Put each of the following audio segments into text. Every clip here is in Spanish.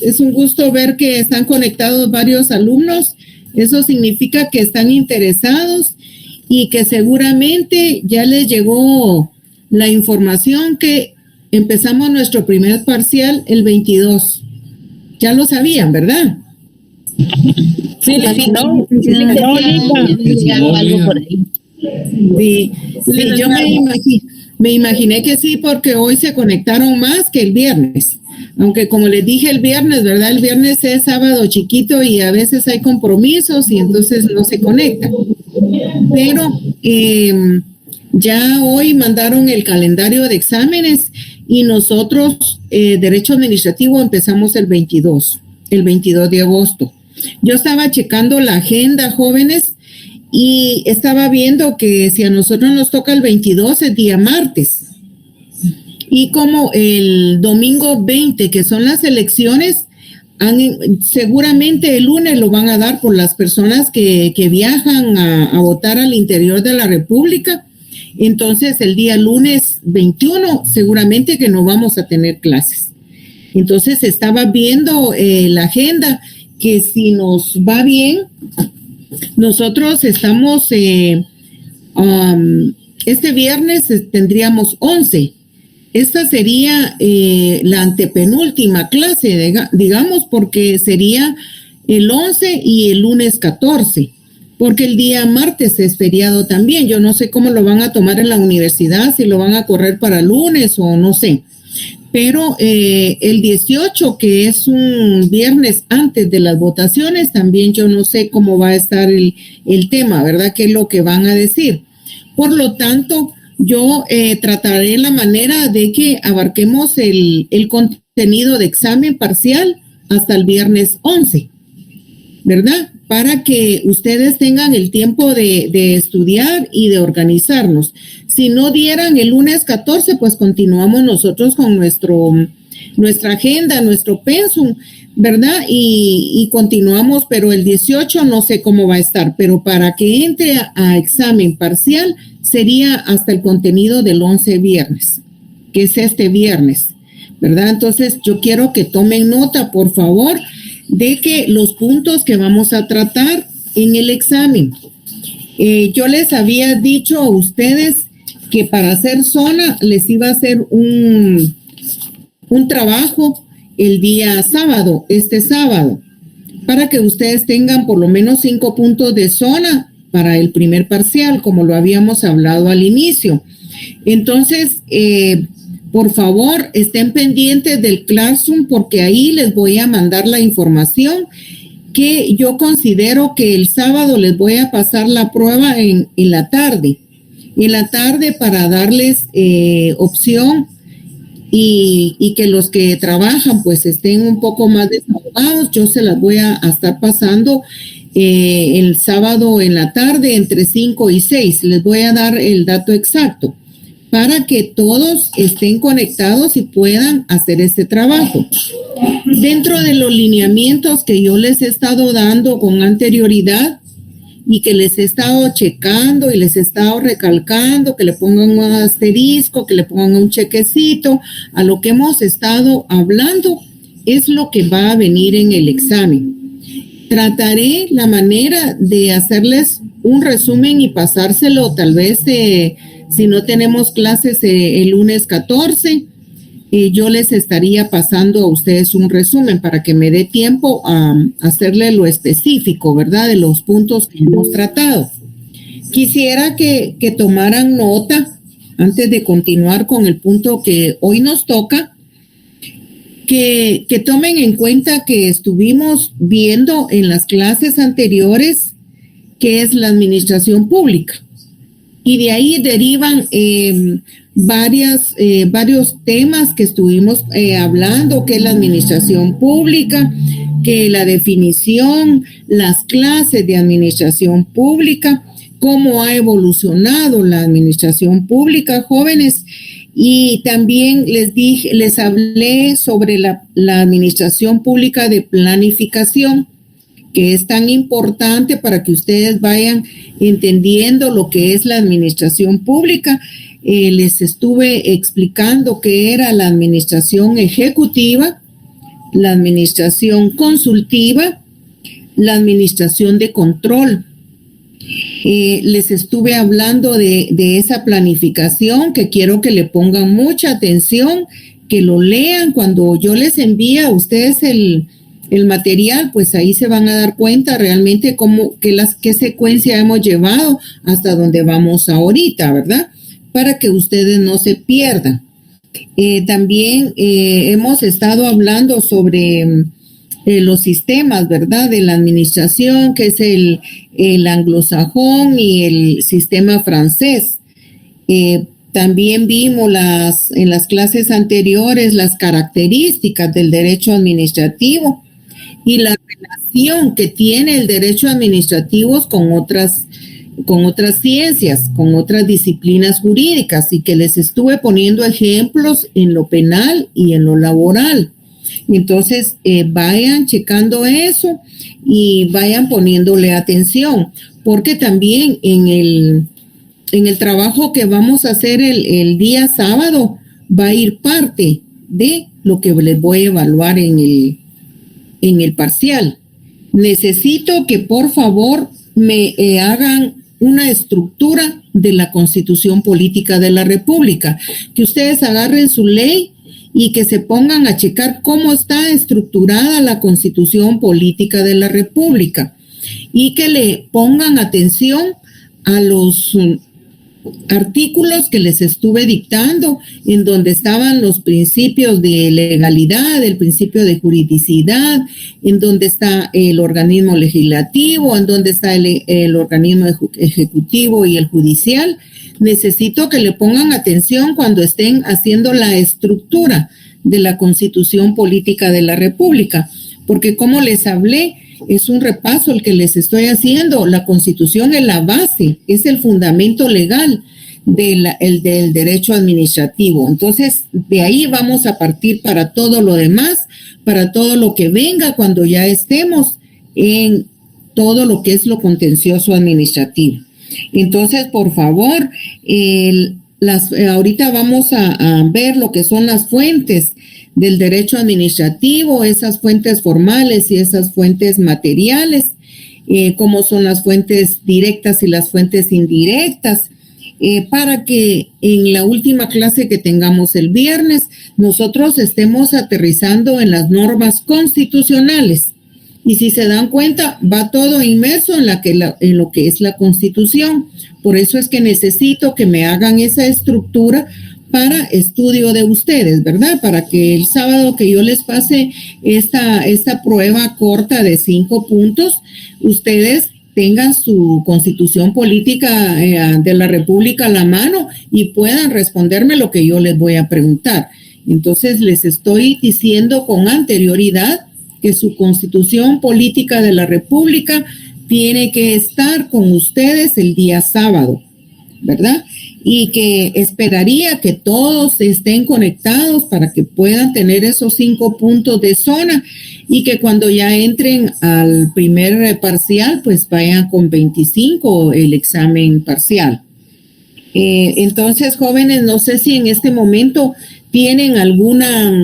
Es un gusto ver que están conectados varios alumnos. Eso significa que están interesados y que seguramente ya les llegó la información que empezamos nuestro primer parcial el 22. Ya lo sabían, ¿verdad? Sí, algo por ahí. Sí, yo me imaginé que sí, porque hoy se conectaron más que el viernes. Aunque como les dije el viernes, ¿verdad? El viernes es sábado chiquito y a veces hay compromisos y entonces no se conecta. Pero ya hoy mandaron el calendario de exámenes y nosotros, Derecho Administrativo, empezamos el 22 de agosto. Yo estaba checando la agenda, jóvenes, y estaba viendo que si a nosotros nos toca el 22 es día martes. Y como el domingo 20, que son las elecciones, seguramente el lunes lo van a dar por las personas que viajan a votar al interior de la República. Entonces, el día lunes 21, seguramente que no vamos a tener clases. Entonces, estaba viendo la agenda, que si nos va bien, nosotros estamos, este viernes tendríamos 11. Esta sería la antepenúltima clase, digamos, porque sería el 11 y el lunes 14, porque el día martes es feriado también. Yo no sé cómo lo van a tomar en la universidad, si lo van a correr para lunes o no sé. Pero el 18, que es un viernes antes de las votaciones, también yo no sé cómo va a estar el tema, ¿verdad? ¿Qué es lo que van a decir? Por lo tanto, yo trataré la manera de que abarquemos el contenido de examen parcial hasta el viernes 11, ¿verdad? Para que ustedes tengan el tiempo de estudiar y de organizarnos. Si no dieran el lunes 14, pues continuamos nosotros con nuestra agenda, nuestro pensum, ¿verdad? Y continuamos, pero el 18 no sé cómo va a estar, pero para que entre a examen parcial sería hasta el contenido del 11 viernes, que es este viernes, ¿verdad? Entonces yo quiero que tomen nota, por favor, de que los puntos que vamos a tratar en el examen. Yo les había dicho a ustedes que para hacer zona les iba a hacer un trabajo el día sábado, este sábado, para que ustedes tengan por lo menos 5 puntos de zona para el primer parcial, como lo habíamos hablado al inicio. Entonces, por favor, estén pendientes del Classroom porque ahí les voy a mandar la información que yo considero que el sábado les voy a pasar la prueba en la tarde. En la tarde para darles opción y que los que trabajan pues estén un poco más desahogados. Yo se las voy a estar pasando el sábado en la tarde entre 5 y 6. Les voy a dar el dato exacto para que todos estén conectados y puedan hacer este trabajo. Dentro de los lineamientos que yo les he estado dando con anterioridad y que les he estado checando y les he estado recalcando, que le pongan un asterisco, que le pongan un chequecito, a lo que hemos estado hablando, es lo que va a venir en el examen. Trataré la manera de hacerles un resumen y pasárselo tal vez si no tenemos clases el lunes 14, yo les estaría pasando a ustedes un resumen para que me dé tiempo a hacerle lo específico, ¿verdad? De los puntos que hemos tratado. Quisiera que tomaran nota antes de continuar con el punto que hoy nos toca, que tomen en cuenta que estuvimos viendo en las clases anteriores qué es la administración pública. Y de ahí derivan varios temas que estuvimos hablando, que es la administración pública, que la definición, las clases de administración pública, cómo ha evolucionado la administración pública, jóvenes. Y también les hablé sobre la administración pública de planificación, que es tan importante para que ustedes vayan entendiendo lo que es la administración pública. Les estuve explicando qué era la administración ejecutiva, la administración consultiva, la administración de control. Les estuve hablando de esa planificación, que quiero que le pongan mucha atención, que lo lean. Cuando yo les envíe a ustedes el material, pues ahí se van a dar cuenta realmente qué secuencia hemos llevado hasta donde vamos ahorita, ¿verdad? Para que ustedes no se pierdan. También hemos estado hablando sobre los sistemas, ¿verdad? De la administración, que es el anglosajón y el sistema francés. También vimos en las clases anteriores las características del derecho administrativo y la relación que tiene el derecho administrativo con otras ciencias, con otras disciplinas jurídicas, y que les estuve poniendo ejemplos en lo penal y en lo laboral. Entonces, vayan checando eso y vayan poniéndole atención, porque también en el trabajo que vamos a hacer el día sábado va a ir parte de lo que les voy a evaluar en el parcial. Necesito que por favor me hagan una estructura de la Constitución Política de la República, que ustedes agarren su ley y que se pongan a checar cómo está estructurada la Constitución Política de la República, y que le pongan atención a los artículos que les estuve dictando, en donde estaban los principios de legalidad, el principio de juridicidad, en donde está el organismo legislativo, en donde está el organismo ejecutivo y el judicial. Necesito que le pongan atención cuando estén haciendo la estructura de la Constitución Política de la República, porque como les hablé, es un repaso el que les estoy haciendo. La Constitución es la base, es el fundamento legal del derecho administrativo. Entonces, de ahí vamos a partir para todo lo demás, para todo lo que venga cuando ya estemos en todo lo que es lo contencioso administrativo. Entonces, por favor, ahorita vamos a ver lo que son las fuentes del derecho administrativo, esas fuentes formales y esas fuentes materiales, cómo son las fuentes directas y las fuentes indirectas, para que en la última clase que tengamos el viernes nosotros estemos aterrizando en las normas constitucionales. Y si se dan cuenta, va todo inmerso en lo que es la Constitución. Por eso es que necesito que me hagan esa estructura para estudio de ustedes, ¿verdad? Para que el sábado que yo les pase esta prueba corta de 5 puntos, ustedes tengan su Constitución Política de la República a la mano y puedan responderme lo que yo les voy a preguntar. Entonces, les estoy diciendo con anterioridad que su Constitución Política de la República tiene que estar con ustedes el día sábado, ¿verdad? Y que esperaría que todos estén conectados para que puedan tener esos 5 puntos de zona, y que cuando ya entren al primer parcial, pues vayan con 25 el examen parcial. Entonces, jóvenes, no sé si en este momento tienen alguna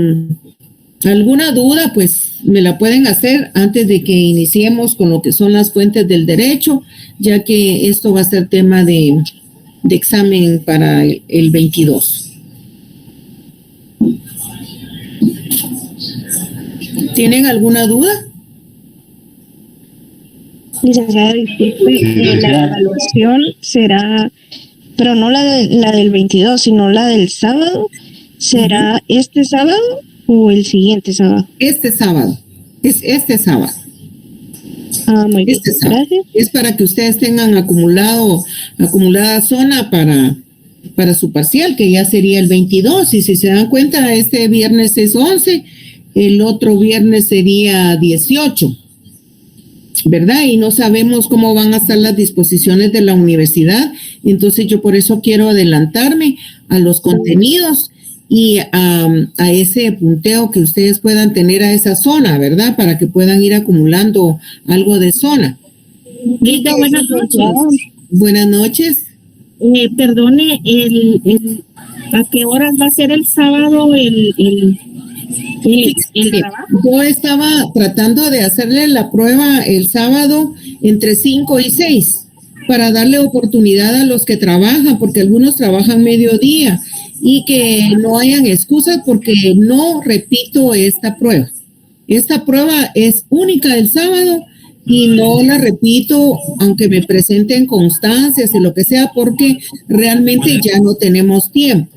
duda, pues me la pueden hacer antes de que iniciemos con lo que son las fuentes del derecho, ya que esto va a ser tema de examen para el 22. ¿Tienen alguna duda? Licenciada, disculpe, la evaluación será, pero no la del 22, sino la del sábado. ¿Será este sábado o el siguiente sábado? Este sábado. Es este sábado. Muy bien. Gracias. Es para que ustedes tengan acumulada zona para su parcial, que ya sería el 22. Y si se dan cuenta, este viernes es 11, el otro viernes sería 18, ¿verdad? Y no sabemos cómo van a estar las disposiciones de la universidad. Entonces yo por eso quiero adelantarme a los contenidos y a ese punteo que ustedes puedan tener a esa zona, ¿verdad? Para que puedan ir acumulando algo de zona. Rita, buenas noches. Buenas noches. Perdone, ¿a qué horas va a ser el sábado Sí, el Fíjese, trabajo. yo estaba tratando de hacerle la prueba el sábado entre 5 y 6 para darle oportunidad a los que trabajan, porque algunos trabajan mediodía y que no hayan excusas porque no repito esta prueba. Esta prueba es única el sábado y no la repito aunque me presenten constancias y lo que sea porque realmente ya no tenemos tiempo.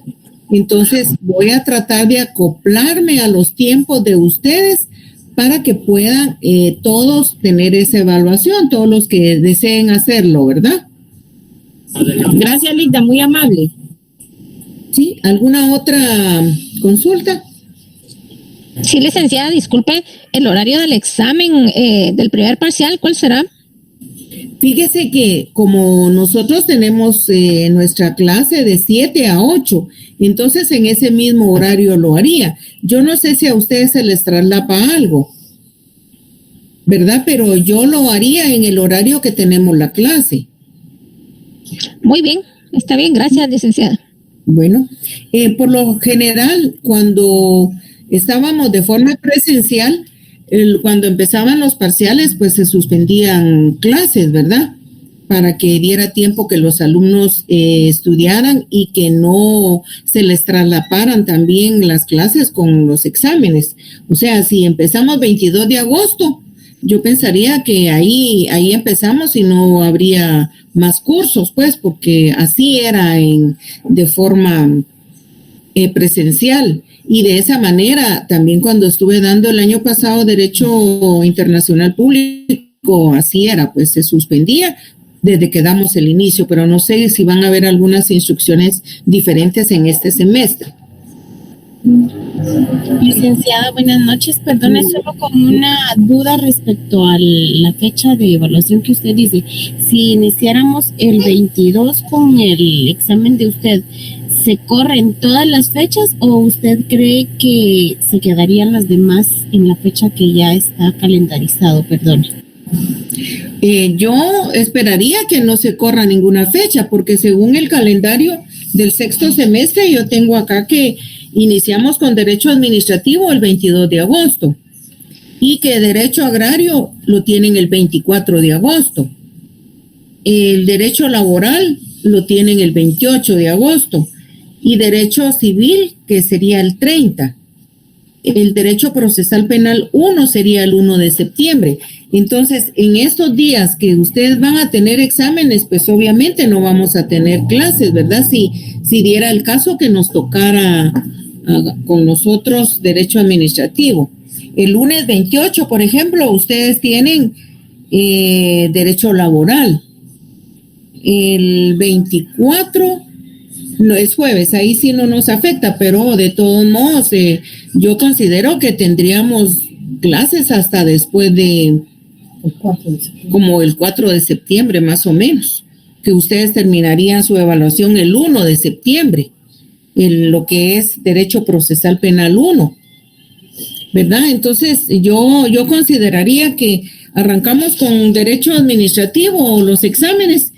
Entonces voy a tratar de acoplarme a los tiempos de ustedes para que puedan todos tener esa evaluación, todos los que deseen hacerlo, ¿verdad? Gracias, Linda, muy amable. ¿Sí? ¿Alguna otra consulta? Sí, licenciada, disculpe, el horario del examen del primer parcial, ¿cuál será? Fíjese que como nosotros tenemos nuestra clase de 7 a 8, entonces en ese mismo horario lo haría. Yo no sé si a ustedes se les traslapa algo, ¿verdad? Pero yo lo haría en el horario que tenemos la clase. Muy bien, está bien, gracias, licenciada. Bueno, por lo general, cuando estábamos de forma presencial, cuando empezaban los parciales, pues se suspendían clases, ¿verdad? Para que diera tiempo que los alumnos estudiaran y que no se les traslaparan también las clases con los exámenes. O sea, si empezamos 22 de agosto, yo pensaría que ahí empezamos y no habría más cursos, pues, porque así era de forma presencial. Y de esa manera, también cuando estuve dando el año pasado Derecho Internacional Público, así era, pues se suspendía desde que damos el inicio, pero no sé si van a haber algunas instrucciones diferentes en este semestre. Licenciada, buenas noches. Perdone, solo con una duda respecto a la fecha de evaluación que usted dice. Si iniciáramos el 22 con el examen de usted, ¿se corren todas las fechas o usted cree que se quedarían las demás en la fecha que ya está calendarizado? Perdone. Yo esperaría que no se corra ninguna fecha, porque según el calendario del sexto semestre, yo tengo acá que iniciamos con Derecho Administrativo el 22 de agosto y que Derecho Agrario lo tienen el 24 de agosto. El Derecho Laboral lo tienen el 28 de agosto y Derecho Civil, que sería el 30. El Derecho Procesal Penal 1 sería el 1 de septiembre. Entonces, en estos días que ustedes van a tener exámenes, pues obviamente no vamos a tener clases, ¿verdad? Si diera el caso que nos tocara con nosotros Derecho Administrativo. El lunes 28, por ejemplo, ustedes tienen Derecho Laboral. El 24 no es jueves, ahí sí no nos afecta, pero de todos modos yo considero que tendríamos clases hasta después de como el 4 de septiembre más o menos, que ustedes terminarían su evaluación el 1 de septiembre, lo que es Derecho Procesal Penal 1, ¿verdad? Entonces yo consideraría que arrancamos con Derecho Administrativo, los exámenes,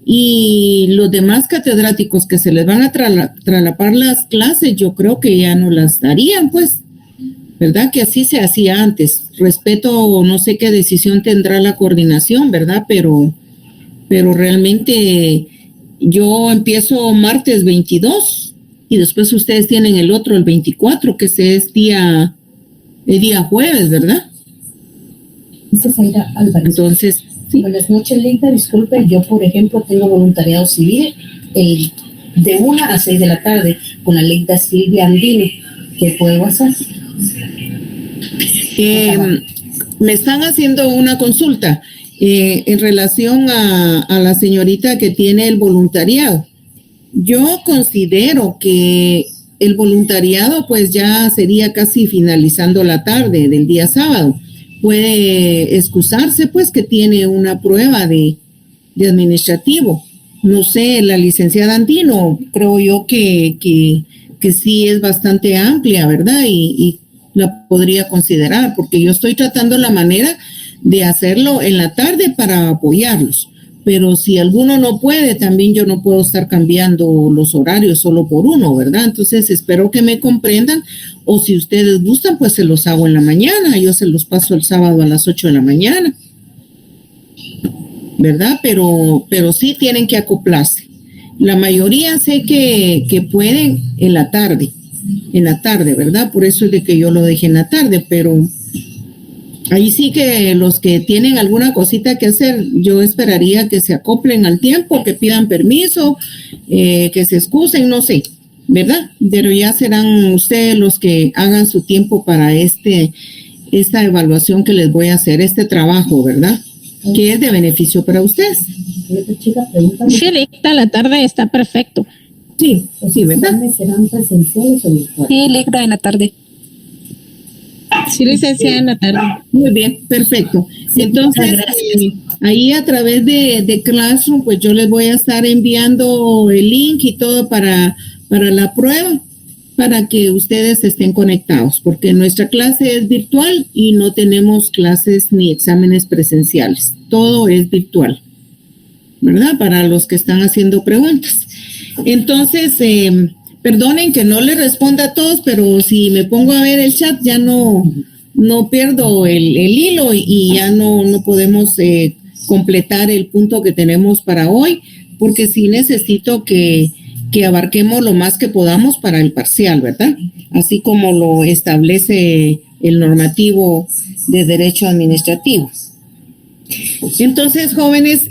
y los demás catedráticos que se les van a traslapar las clases, yo creo que ya no las darían, pues, ¿verdad? Que así se hacía antes. Respeto, no sé qué decisión tendrá la coordinación, ¿verdad? Pero realmente yo empiezo martes 22 y después ustedes tienen el otro, el 24, que es día jueves, ¿verdad? Dice Zaira Álvarez. Entonces, sí. Buenas noches, Linda. Disculpe, yo, por ejemplo, tengo voluntariado civil de 1 a 6 de la tarde con la Linda Silvia Andino. ¿Qué puedo hacer? Me están haciendo una consulta en relación a la señorita que tiene el voluntariado. Yo considero que el voluntariado pues ya sería casi finalizando la tarde del día sábado. Puede excusarse pues que tiene una prueba de administrativo. No sé, la licenciada Andino, creo yo que sí es bastante amplia, ¿verdad? Y la podría considerar, porque yo estoy tratando la manera de hacerlo en la tarde para apoyarlos. pero si alguno no puede, también yo no puedo estar cambiando los horarios solo por uno, ¿verdad? Entonces espero que me comprendan, o si ustedes gustan, pues se los hago en la mañana, yo se los paso el sábado a las 8 de la mañana, ¿verdad? Pero sí tienen que acoplarse. La mayoría sé que pueden en la tarde, ¿verdad? Por eso es de que yo lo dejé en la tarde, pero ahí sí que los que tienen alguna cosita que hacer, yo esperaría que se acoplen al tiempo, que pidan permiso, que se excusen, no sé, ¿verdad? Pero ya serán ustedes los que hagan su tiempo para esta evaluación que les voy a hacer, este trabajo, ¿verdad? Que es de beneficio para ustedes. Sí, Licta, la tarde está perfecto. Sí, sí, ¿verdad? ¿Serán presenciales o virtuales? Sí, Licta, en la tarde. Sí, licenciada, en la tarde. Muy bien, perfecto. Entonces, ahí a través de Classroom, pues yo les voy a estar enviando el link y todo para la prueba, para que ustedes estén conectados, porque nuestra clase es virtual y no tenemos clases ni exámenes presenciales. Todo es virtual, ¿verdad? Para los que están haciendo preguntas. Entonces, perdonen que no les responda a todos, pero si me pongo a ver el chat ya no pierdo el hilo y ya no podemos completar el punto que tenemos para hoy, porque sí necesito que abarquemos lo más que podamos para el parcial, ¿verdad? Así como lo establece el normativo de derecho administrativo. Entonces, jóvenes,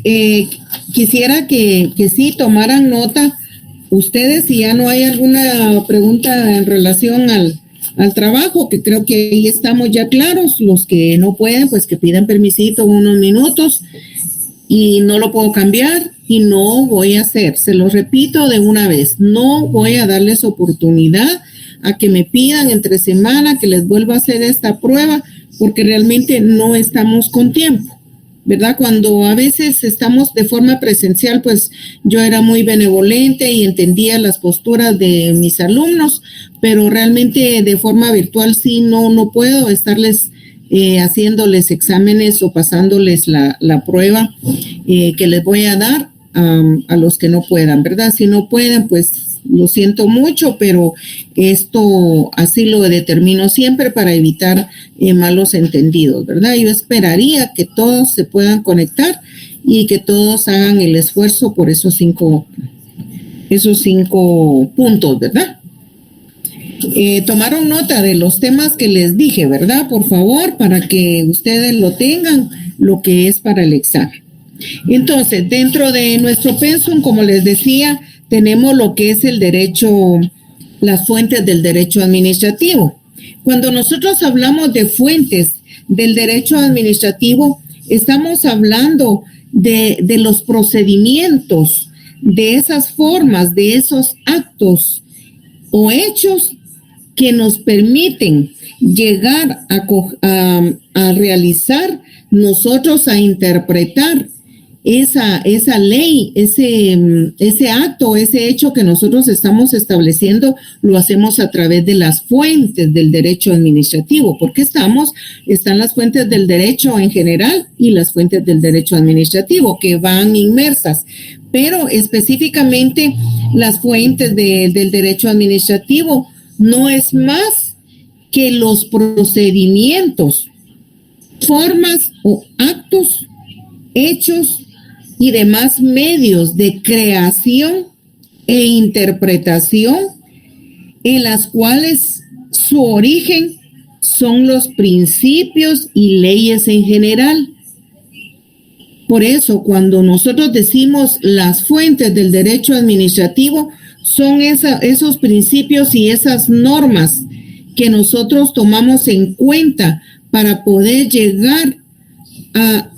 quisiera que sí tomaran nota ustedes, si ya no hay alguna pregunta en relación al trabajo, que creo que ahí estamos ya claros. Los que no pueden, pues que pidan permisito unos minutos, y no lo puedo cambiar y no voy a hacer, se lo repito de una vez, no voy a darles oportunidad a que me pidan entre semana que les vuelva a hacer esta prueba, porque realmente no estamos con tiempo, ¿verdad? Cuando a veces estamos de forma presencial, pues yo era muy benevolente y entendía las posturas de mis alumnos, pero realmente de forma virtual sí no puedo estarles haciéndoles exámenes o pasándoles la prueba que les voy a dar a los que no puedan, ¿verdad? Si no pueden, pues lo siento mucho, pero esto así lo determino siempre para evitar malos entendidos, ¿verdad? Yo esperaría que todos se puedan conectar y que todos hagan el esfuerzo por esos cinco puntos, ¿verdad? Tomaron nota de los temas que les dije, ¿verdad? Por favor, para que ustedes lo tengan, lo que es para el examen. Entonces, dentro de nuestro pensum, como les decía, tenemos lo que es el derecho, las fuentes del derecho administrativo. Cuando nosotros hablamos de fuentes del derecho administrativo, estamos hablando de los procedimientos, de esas formas, de esos actos o hechos que nos permiten llegar a realizar, nosotros a interpretar esa ley, ese acto, ese hecho que nosotros estamos estableciendo, lo hacemos a través de las fuentes del derecho administrativo, porque están las fuentes del derecho en general y las fuentes del derecho administrativo que van inmersas, pero específicamente las fuentes del derecho administrativo no es más que los procedimientos, formas o actos, hechos y demás medios de creación e interpretación en las cuales su origen son los principios y leyes en general. Por eso, cuando nosotros decimos las fuentes del derecho administrativo, son esos principios y esas normas que nosotros tomamos en cuenta para poder llegar a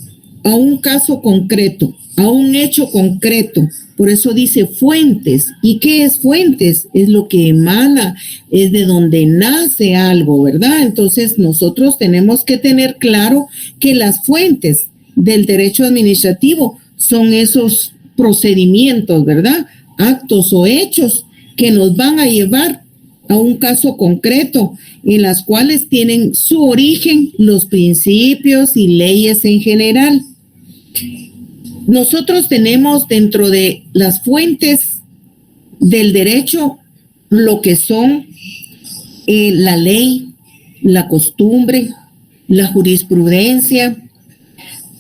un caso concreto, a un hecho concreto. Por eso dice fuentes. ¿Y qué es fuentes? Es lo que emana, es de donde nace algo, ¿verdad? Entonces nosotros tenemos que tener claro que las fuentes del derecho administrativo son esos procedimientos, ¿verdad? Actos o hechos que nos van a llevar a un caso concreto, en las cuales tienen su origen los principios y leyes en general. nosotros tenemos dentro de las fuentes del derecho lo que son la ley, la costumbre, la jurisprudencia.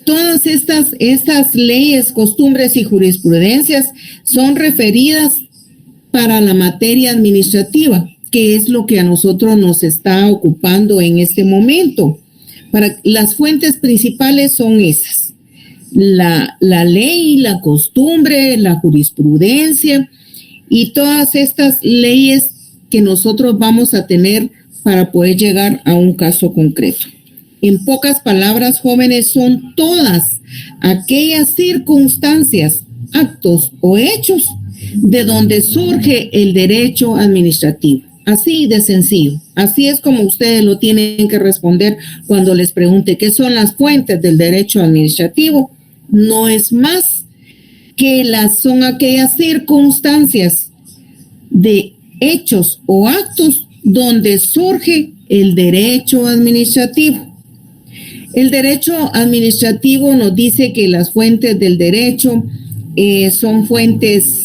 Todas estas leyes, costumbres y jurisprudencias son referidas para la materia administrativa, que es lo que a nosotros nos está ocupando en este momento. Las fuentes principales son esas: la ley, la costumbre, la jurisprudencia y todas estas leyes que nosotros vamos a tener para poder llegar a un caso concreto. En pocas palabras, jóvenes, son todas aquellas circunstancias, actos o hechos de donde surge el derecho administrativo. Así de sencillo. Así es como ustedes lo tienen que responder cuando les pregunte qué son las fuentes del derecho administrativo. No es más que son aquellas circunstancias de hechos o actos donde surge el derecho administrativo. El derecho administrativo nos dice que las fuentes del derecho son fuentes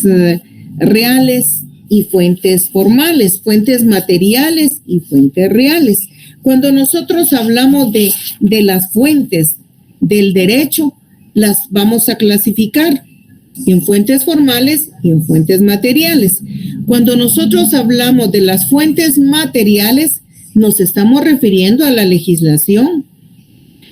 reales y fuentes formales, fuentes materiales y fuentes reales. Cuando nosotros hablamos de las fuentes del derecho, las vamos a clasificar en fuentes formales y en fuentes materiales. Cuando nosotros hablamos de las fuentes materiales, nos estamos refiriendo a la legislación,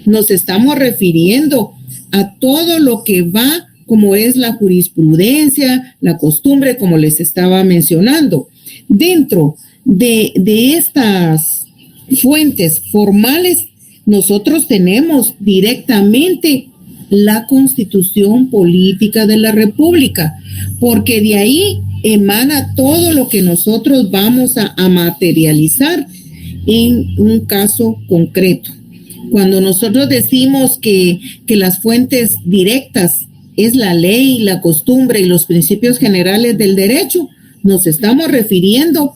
nos estamos refiriendo a todo lo que va, como es la jurisprudencia, la costumbre, como les estaba mencionando. Dentro de estas fuentes formales, nosotros tenemos directamente la Constitución Política de la República, porque de ahí emana todo lo que nosotros vamos a materializar en un caso concreto. Cuando nosotros decimos que las fuentes directas es la ley, la costumbre y los principios generales del derecho, nos estamos refiriendo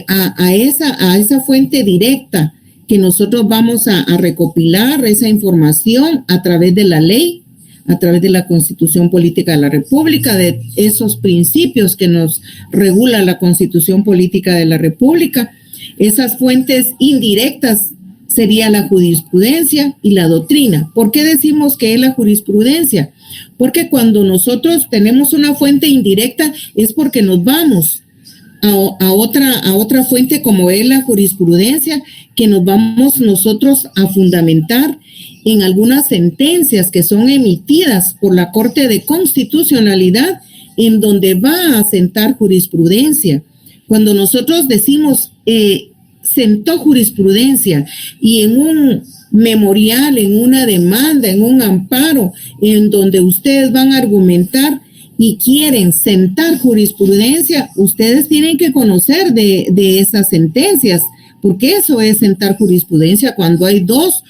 a esa fuente directa que nosotros vamos a recopilar esa información a través de la ley, a través de la Constitución Política de la República, de esos principios que nos regula la Constitución Política de la República. Esas fuentes indirectas sería la jurisprudencia y la doctrina. ¿Por qué decimos que es la jurisprudencia? Porque cuando nosotros tenemos una fuente indirecta es porque nos vamos a otra fuente como es la jurisprudencia, que nos vamos nosotros a fundamentar en algunas sentencias que son emitidas por la Corte de Constitucionalidad, en donde va a sentar jurisprudencia. Cuando nosotros decimos sentó jurisprudencia y en un memorial, en una demanda, en un amparo, en donde ustedes van a argumentar y quieren sentar jurisprudencia, ustedes tienen que conocer de esas sentencias, porque eso es sentar jurisprudencia cuando hay 2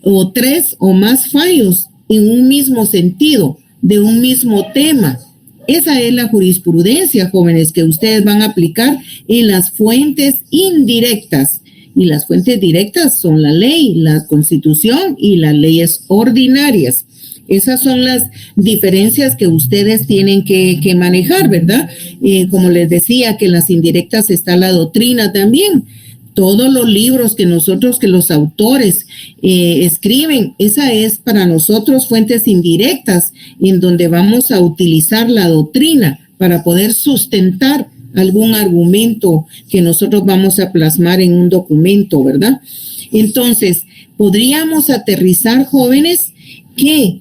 o 3 o más fallos en un mismo sentido, de un mismo tema. Esa es la jurisprudencia, jóvenes, que ustedes van a aplicar en las fuentes indirectas. Y las fuentes directas son la ley, la Constitución y las leyes ordinarias. Esas son las diferencias que ustedes tienen que manejar, ¿verdad? Como les decía, que en las indirectas está la doctrina también. Todos los libros que los autores escriben, esa es para nosotros fuentes indirectas, en donde vamos a utilizar la doctrina para poder sustentar algún argumento que nosotros vamos a plasmar en un documento, ¿verdad? Entonces, podríamos aterrizar, jóvenes, que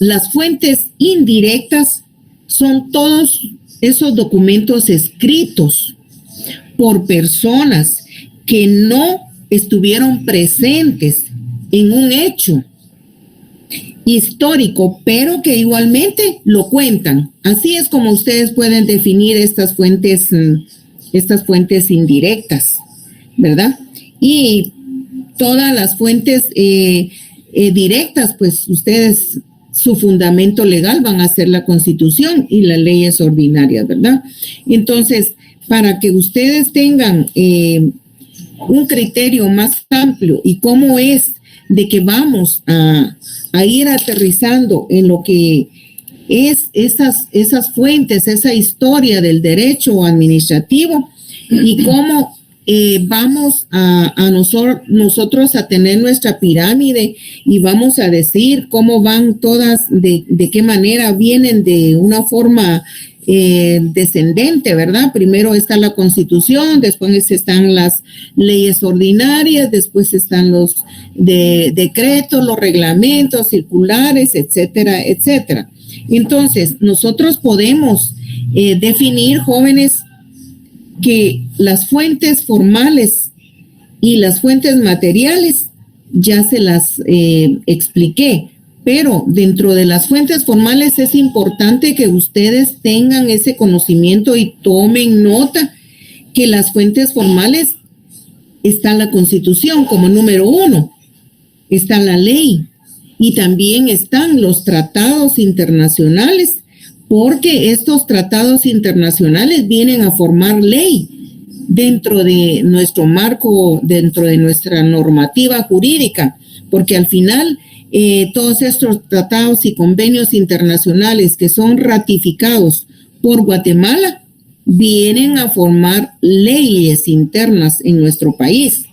las fuentes indirectas son todos esos documentos escritos por personas que no estuvieron presentes en un hecho histórico, pero que igualmente lo cuentan. Así es como ustedes pueden definir estas fuentes indirectas, ¿verdad? Y todas las fuentes directas, pues ustedes, su fundamento legal van a ser la Constitución y las leyes ordinarias, ¿verdad? Entonces, para que ustedes tengan un criterio más amplio y cómo es de que vamos a ir aterrizando en lo que es esas fuentes, esa historia del derecho administrativo y cómo vamos a nosotros a tener nuestra pirámide y vamos a decir cómo van todas, de qué manera vienen de una forma descendente, ¿verdad? Primero está la Constitución, después están las leyes ordinarias, después están los decretos, los reglamentos, circulares, etcétera, etcétera. Entonces, nosotros podemos definir, jóvenes, que las fuentes formales y las fuentes materiales ya se las expliqué, pero dentro de las fuentes formales es importante que ustedes tengan ese conocimiento y tomen nota que las fuentes formales está la Constitución como número 1, está la ley y también están los tratados internacionales, porque estos tratados internacionales vienen a formar ley dentro de nuestro marco, dentro de nuestra normativa jurídica, porque al final todos estos tratados y convenios internacionales que son ratificados por Guatemala vienen a formar leyes internas en nuestro país.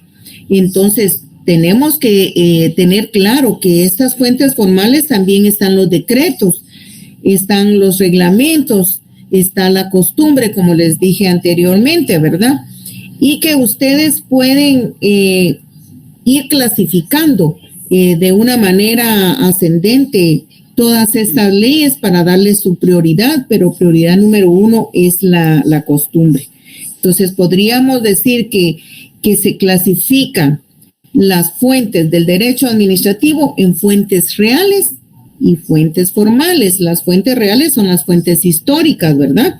Entonces, tenemos que tener claro que estas fuentes formales también están los decretos, están los reglamentos, está la costumbre, como les dije anteriormente, ¿verdad? Y que ustedes pueden ir clasificando de una manera ascendente todas estas leyes para darles su prioridad, pero prioridad número 1 es la costumbre. Entonces, podríamos decir que se clasifican las fuentes del derecho administrativo en fuentes reales y fuentes formales. Las fuentes reales son las fuentes históricas, ¿verdad?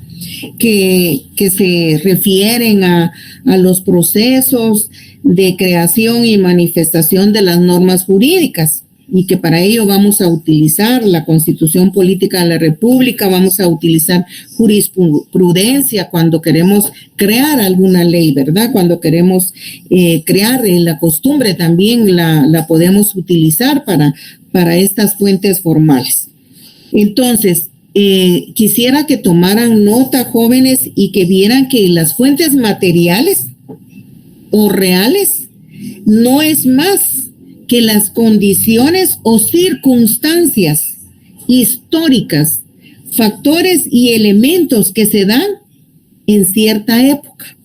Que se refieren a los procesos de creación y manifestación de las normas jurídicas y que para ello vamos a utilizar la Constitución Política de la República, vamos a utilizar jurisprudencia cuando queremos crear alguna ley, ¿verdad? Cuando queremos crear la costumbre también la podemos utilizar para estas fuentes formales. Entonces, quisiera que tomaran nota, jóvenes, y que vieran que las fuentes materiales o reales no es más que las condiciones o circunstancias históricas, factores y elementos que se dan en cierta época,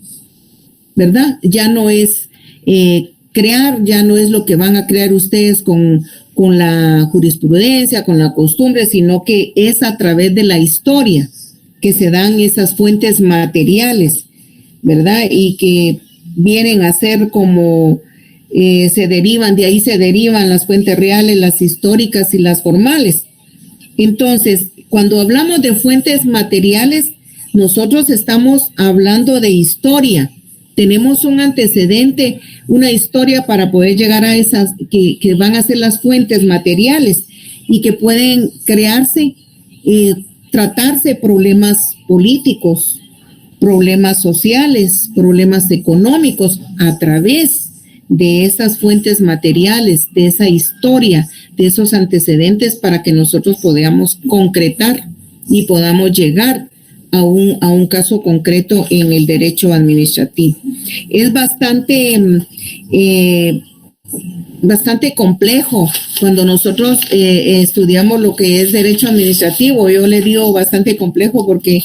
¿verdad? Ya no es crear, ya no es lo que van a crear ustedes con la jurisprudencia, con la costumbre, sino que es a través de la historia que se dan esas fuentes materiales, ¿verdad? Y que vienen a ser como de ahí se derivan las fuentes reales, las históricas y las formales. Entonces, cuando hablamos de fuentes materiales, nosotros estamos hablando de historia. Tenemos un antecedente, una historia para poder llegar a esas que van a ser las fuentes materiales y que pueden crearse, tratarse problemas políticos, problemas sociales, problemas económicos a través de esas fuentes materiales, de esa historia, de esos antecedentes para que nosotros podamos concretar y podamos llegar a un caso concreto en el derecho administrativo. Es bastante complejo cuando nosotros estudiamos lo que es derecho administrativo. Yo le digo bastante complejo porque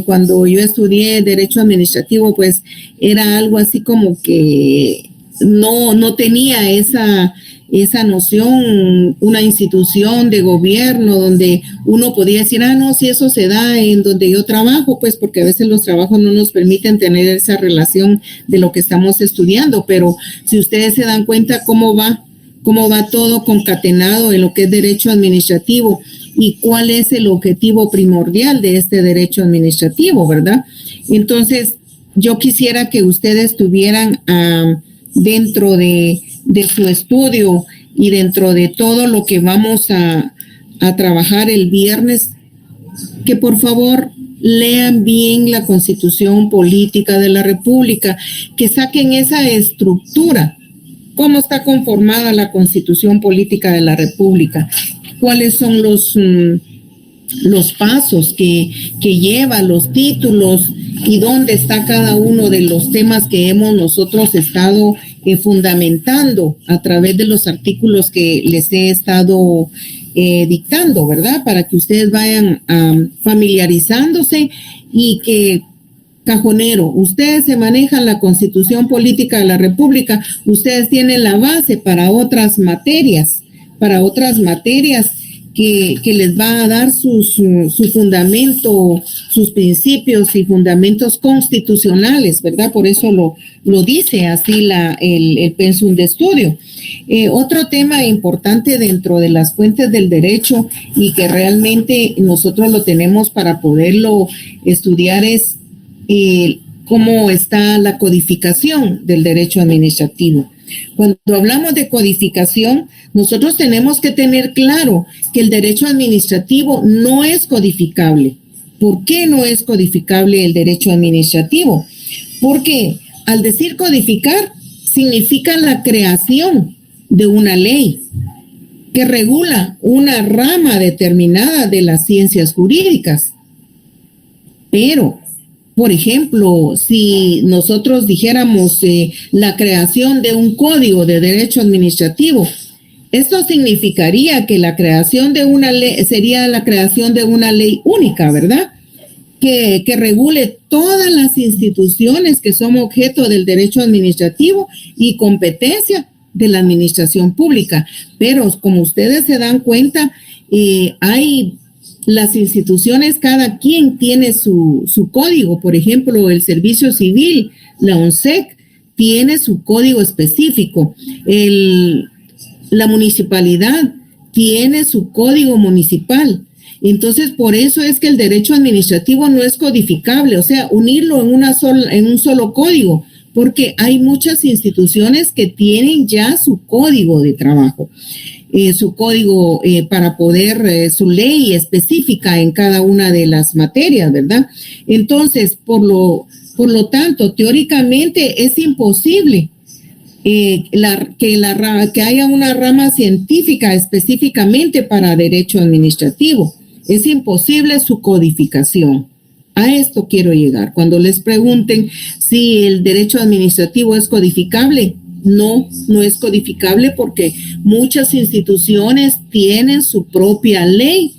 cuando yo estudié derecho administrativo, pues era algo así como que no tenía esa noción, una institución de gobierno donde uno podía decir, no, si eso se da en donde yo trabajo, pues porque a veces los trabajos no nos permiten tener esa relación de lo que estamos estudiando, pero si ustedes se dan cuenta cómo va todo concatenado en lo que es derecho administrativo y cuál es el objetivo primordial de este derecho administrativo, ¿verdad? Entonces, yo quisiera que ustedes tuvieran dentro de su estudio y dentro de todo lo que vamos a trabajar el viernes, que por favor lean bien la Constitución Política de la República, que saquen esa estructura cómo está conformada la Constitución Política de la República, cuáles son los pasos que lleva, los títulos y dónde está cada uno de los temas que hemos nosotros estado fundamentando a través de los artículos que les he estado dictando, ¿verdad? Para que ustedes vayan familiarizándose y que, cajonero, ustedes se manejan la Constitución Política de la República, ustedes tienen la base para otras materias que les va a dar su fundamento, sus principios y fundamentos constitucionales, ¿verdad? Por eso lo dice así el pensum de estudio. Otro tema importante dentro de las fuentes del derecho y que realmente nosotros lo tenemos para poderlo estudiar es cómo está la codificación del derecho administrativo. Cuando hablamos de codificación, nosotros tenemos que tener claro que el derecho administrativo no es codificable. ¿Por qué no es codificable el derecho administrativo? Porque al decir codificar, significa la creación de una ley que regula una rama determinada de las ciencias jurídicas. Pero, por ejemplo, si nosotros dijéramos la creación de un código de derecho administrativo, esto significaría que la creación de una ley sería la creación de una ley única, ¿verdad? Que regule todas las instituciones que son objeto del derecho administrativo y competencia de la administración pública. Pero como ustedes se dan cuenta, hay las instituciones, cada quien tiene su código. Por ejemplo, el Servicio Civil, la ONSEC, tiene su código específico. La municipalidad tiene su código municipal. Entonces, por eso es que el derecho administrativo no es codificable, o sea, unirlo en un solo código, porque hay muchas instituciones que tienen ya su código de trabajo. Su código para poder, su ley específica en cada una de las materias, ¿verdad? Entonces, por lo tanto, teóricamente es imposible que haya una rama científica específicamente para derecho administrativo. Es imposible su codificación. A esto quiero llegar. Cuando les pregunten si el derecho administrativo es codificable, no es codificable porque muchas instituciones tienen su propia ley,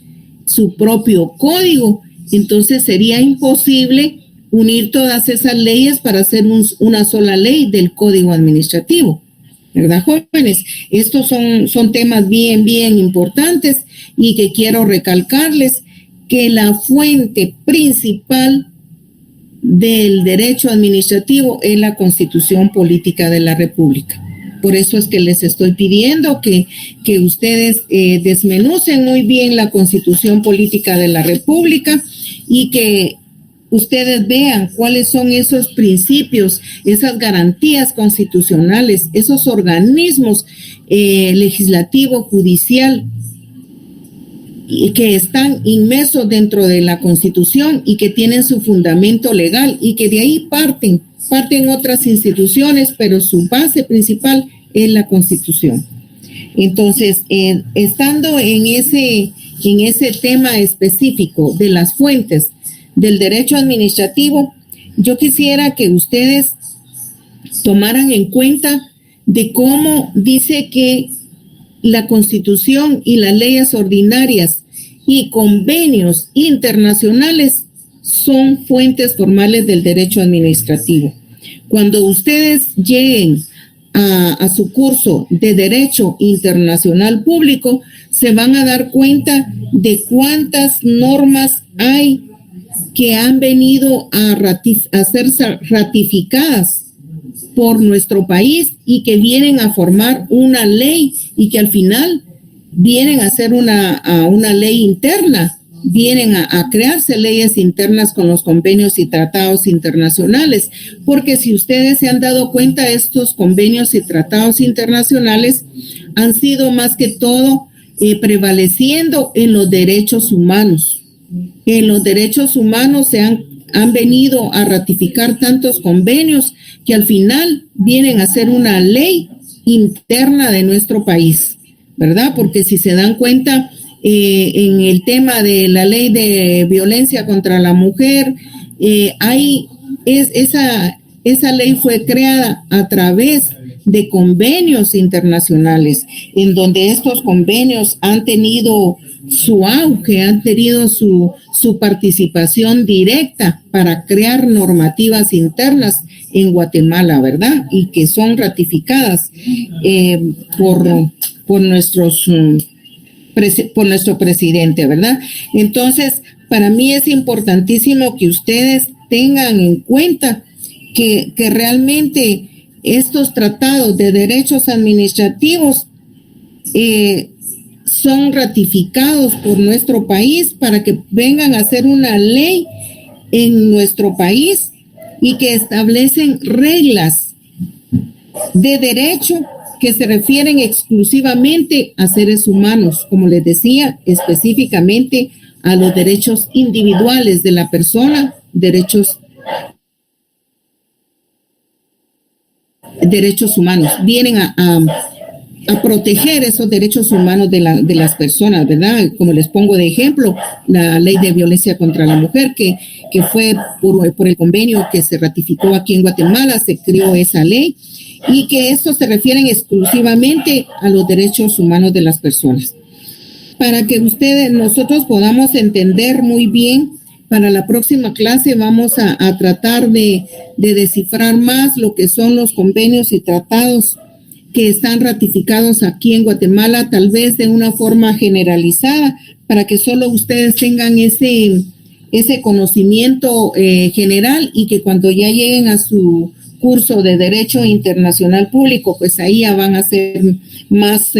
su propio código. Entonces sería imposible unir todas esas leyes para hacer una sola ley del código administrativo. ¿Verdad, jóvenes? Estos son temas bien, bien importantes y que quiero recalcarles que la fuente principal del derecho administrativo es la Constitución Política de la República. Por eso es que les estoy pidiendo que ustedes desmenucen muy bien la Constitución Política de la República y que ustedes vean cuáles son esos principios, esas garantías constitucionales, esos organismos legislativo, judicial, y que están inmersos dentro de la Constitución y que tienen su fundamento legal y que de ahí parten otras instituciones, pero su base principal es la Constitución. Entonces, estando en ese tema específico de las fuentes del derecho administrativo, yo quisiera que ustedes tomaran en cuenta de cómo dice que la Constitución y las leyes ordinarias y convenios internacionales son fuentes formales del derecho administrativo. Cuando ustedes lleguen a su curso de Derecho Internacional Público, se van a dar cuenta de cuántas normas hay que han venido a ser ratificadas por nuestro país y que vienen a formar una ley y que al final vienen a ser una ley interna, vienen a crearse leyes internas con los convenios y tratados internacionales, porque si ustedes se han dado cuenta, estos convenios y tratados internacionales han sido más que todo prevaleciendo en los derechos humanos. En los derechos humanos han venido a ratificar tantos convenios que al final vienen a ser una ley interna de nuestro país, ¿verdad? Porque si se dan cuenta, en el tema de la ley de violencia contra la mujer, esa ley fue creada a través de convenios internacionales, en donde estos convenios han tenido su auge, han tenido su participación directa para crear normativas internas en Guatemala, ¿verdad? Y que son ratificadas por nuestro presidente, ¿verdad? Entonces, para mí es importantísimo que ustedes tengan en cuenta que realmente estos tratados de derechos administrativos son ratificados por nuestro país para que vengan a ser una ley en nuestro país y que establecen reglas de derecho que se refieren exclusivamente a seres humanos, como les decía, específicamente a los derechos individuales de la persona, derechos humanos. Vienen a proteger esos derechos humanos de las personas, ¿verdad? Como les pongo de ejemplo, la ley de violencia contra la mujer, que fue por el convenio que se ratificó aquí en Guatemala, se creó esa ley, y que estos se refieren exclusivamente a los derechos humanos de las personas. Para que nosotros podamos entender muy bien, para la próxima clase vamos a tratar de descifrar más lo que son los convenios y tratados que están ratificados aquí en Guatemala, tal vez de una forma generalizada, para que solo ustedes tengan ese conocimiento general, y que cuando ya lleguen a su curso de Derecho Internacional Público, pues ahí ya van a ser más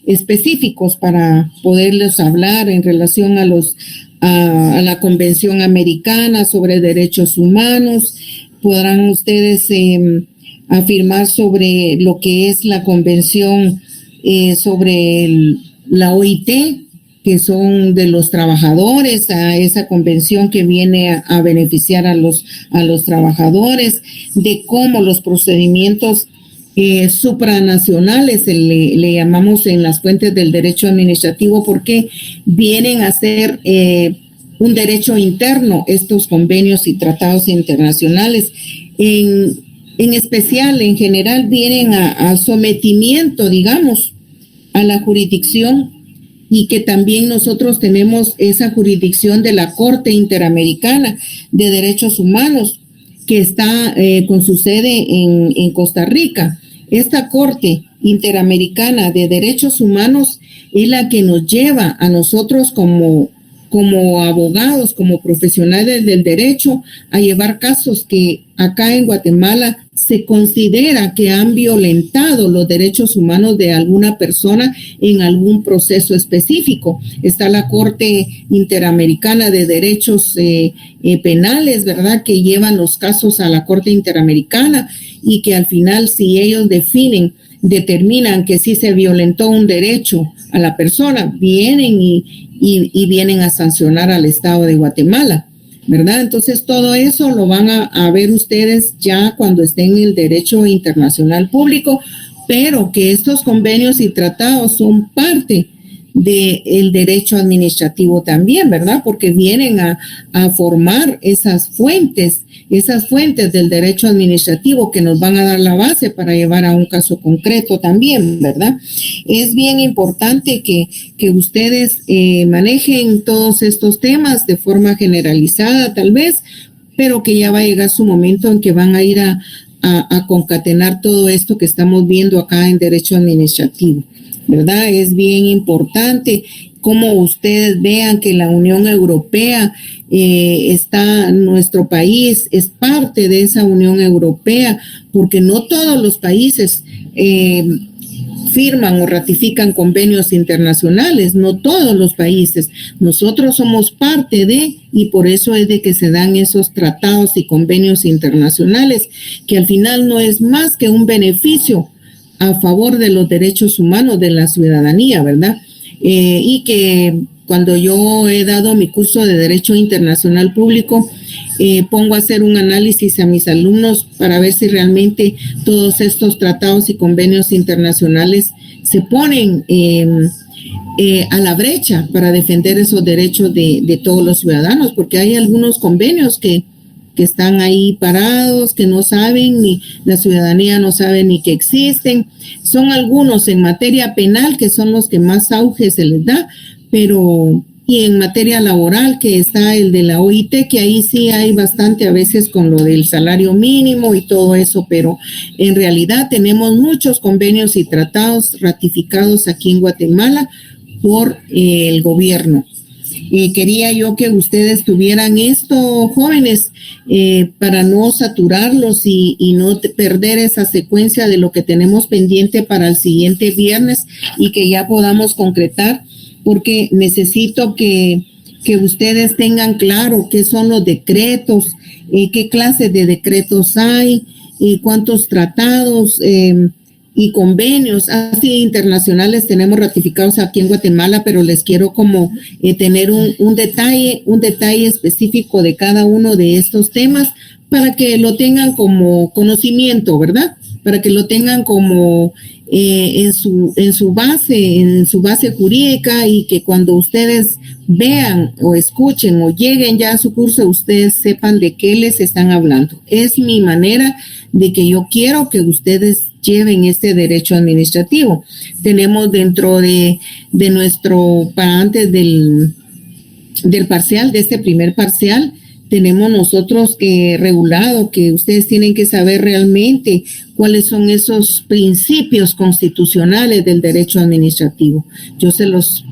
específicos para poderles hablar en relación a la Convención Americana sobre Derechos Humanos. Podrán ustedes afirmar sobre lo que es la Convención sobre la OIT, que son de los trabajadores, a esa convención que viene a beneficiar a los trabajadores, de cómo los procedimientos supranacionales, le llamamos en las fuentes del derecho administrativo, porque vienen a ser un derecho interno estos convenios y tratados internacionales. En especial, en general, vienen a sometimiento, digamos, a la jurisdicción, y que también nosotros tenemos esa jurisdicción de la Corte Interamericana de Derechos Humanos, que está con su sede en Costa Rica. Esta Corte Interamericana de Derechos Humanos es la que nos lleva a nosotros como abogados, como profesionales del derecho, a llevar casos que acá en Guatemala se considera que han violentado los derechos humanos de alguna persona en algún proceso específico. Está la Corte Interamericana de Derechos Penales, ¿verdad?, que llevan los casos a la Corte Interamericana, y que al final, si ellos determinan que sí se violentó un derecho a la persona, vienen y vienen a sancionar al Estado de Guatemala, ¿verdad? Entonces, todo eso lo van a ver ustedes ya cuando estén en el derecho internacional público, pero que estos convenios y tratados son parte del derecho administrativo también, ¿verdad? Porque vienen a formar esas fuentes del derecho administrativo que nos van a dar la base para llevar a un caso concreto también, ¿verdad? Es bien importante que ustedes manejen todos estos temas de forma generalizada, tal vez, pero que ya va a llegar su momento en que van a ir a concatenar todo esto que estamos viendo acá en derecho administrativo, ¿verdad? Es bien importante como ustedes vean que la Unión Europea nuestro país es parte de esa Unión Europea, porque no todos los países firman o ratifican convenios internacionales, no todos los países. Nosotros somos parte de, y por eso es de que se dan esos tratados y convenios internacionales, que al final no es más que un beneficio a favor de los derechos humanos de la ciudadanía, ¿verdad? Y que cuando yo he dado mi curso de Derecho Internacional Público, pongo a hacer un análisis a mis alumnos para ver si realmente todos estos tratados y convenios internacionales se ponen a la brecha para defender esos derechos de todos los ciudadanos, porque hay algunos convenios que están ahí parados, que no saben, ni la ciudadanía no sabe ni que existen. Son algunos en materia penal, que son los que más auge se les da, pero y en materia laboral, que está el de la OIT, que ahí sí hay bastante a veces con lo del salario mínimo y todo eso, pero en realidad tenemos muchos convenios y tratados ratificados aquí en Guatemala por el gobierno. Quería yo que ustedes tuvieran esto, jóvenes, para no saturarlos y no perder esa secuencia de lo que tenemos pendiente para el siguiente viernes y que ya podamos concretar, porque necesito que ustedes tengan claro qué son los decretos, qué clases de decretos hay, cuántos tratados y convenios así internacionales tenemos ratificados aquí en Guatemala, pero les quiero como tener un detalle específico de cada uno de estos temas para que lo tengan como conocimiento, ¿verdad? Para que lo tengan como en su base jurídica, y que cuando ustedes vean o escuchen o lleguen ya a su curso, ustedes sepan de qué les están hablando. Es mi manera de que yo quiero que ustedes lleven este derecho administrativo. Tenemos dentro de nuestro, para antes del parcial, de este primer parcial, tenemos nosotros regulado que ustedes tienen que saber realmente cuáles son esos principios constitucionales del derecho administrativo. Yo se los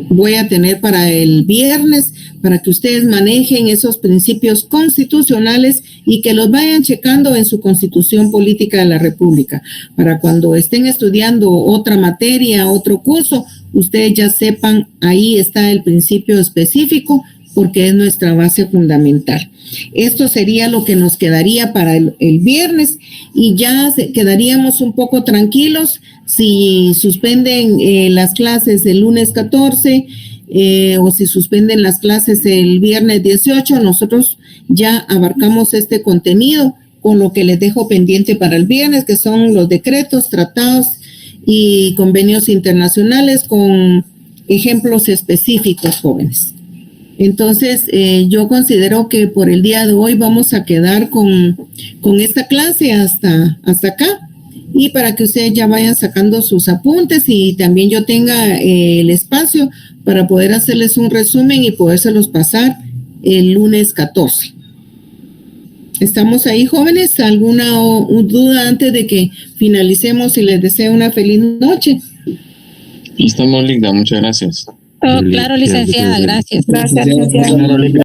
voy a tener para el viernes, para que ustedes manejen esos principios constitucionales y que los vayan checando en su Constitución Política de la República, para cuando estén estudiando otra materia, otro curso, ustedes ya sepan, ahí está el principio específico, porque es nuestra base fundamental. Esto sería lo que nos quedaría para el viernes, y ya quedaríamos un poco tranquilos si suspenden las clases el lunes 14 o si suspenden las clases el viernes 18. Nosotros ya abarcamos este contenido con lo que les dejo pendiente para el viernes, que son los decretos, tratados y convenios internacionales con ejemplos específicos, jóvenes. Entonces, yo considero que por el día de hoy vamos a quedar con esta clase hasta acá, y para que ustedes ya vayan sacando sus apuntes y también yo tenga el espacio para poder hacerles un resumen y podérselos pasar el lunes 14. ¿Estamos ahí, jóvenes? ¿Alguna duda antes de que finalicemos y les deseo una feliz noche? Estamos, Linda, muchas gracias. Claro, licenciada, gracias. Gracias, licenciada.